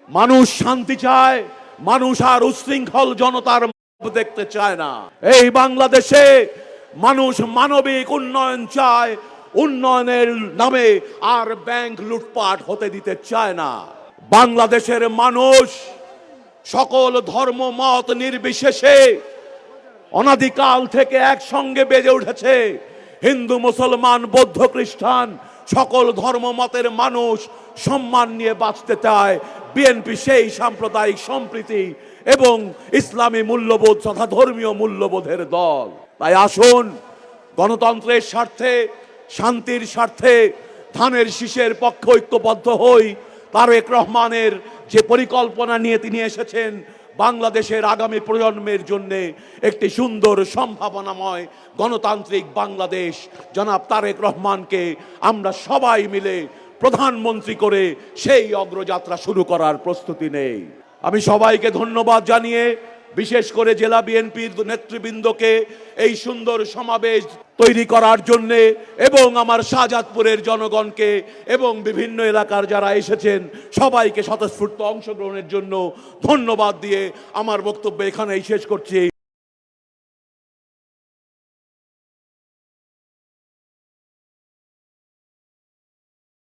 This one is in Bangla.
মানুষ শান্তি চায়, মানুষ আর উচ্ছৃঙ্খল জনতার দেখতে চায় না। এই বাংলাদেশে মানুষ মানবিক উন্নয়ন চায়, উন্নয়নের নামে আর ব্যাংক লুটপাট হতে দিতে চায় না। বাংলাদেশের মানুষ সকল ধর্ম মত নির্বিশেষে অনাদিকাল থেকে একসঙ্গে বেজে উঠেছে। হিন্দু, মুসলমান, বৌদ্ধ, খ্রিস্টান সকল ধর্ম মতের মানুষ সম্মান নিয়ে বাঁচতে চায়। বিএনপি সেই সাম্প্রদায়িক সম্প্রীতি এবং ইসলামী মূল্যবোধ তথা ধর্মীয় মূল্যবোধের দল। তাই আসুন গণতন্ত্রের স্বার্থে, শান্তির স্বার্থে ধানের শীষের পক্ষে ঐক্যবদ্ধ হই। তারেক রহমানের যে পরিকল্পনা নিয়ে তিনি এসেছেন বাংলাদেশের আগামী প্রজন্মের জন্য একটি সুন্দর সম্ভাবনাময় গণতান্ত্রিক বাংলাদেশ, জনাব তারেক রহমানকে আমরা সবাই মিলে প্রধানমন্ত্রী করে সেই অগ্রযাত্রা শুরু করার প্রস্তুতি নেই। আমি সবাইকে ধন্যবাদ জানিয়ে, বিশেষ করে জেলা বিএনপির নেতৃবৃন্দকে এই সুন্দর সমাবেশ তৈরি করার জন্য এবং আমার শাহজাদপুরের জনগণকে এবং বিভিন্ন এলাকার যারা এসেছেন সবাইকে স্বতঃস্ফূর্ত অংশগ্রহণের জন্য ধন্যবাদ দিয়ে আমার বক্তব্য এখানেই শেষ করছি।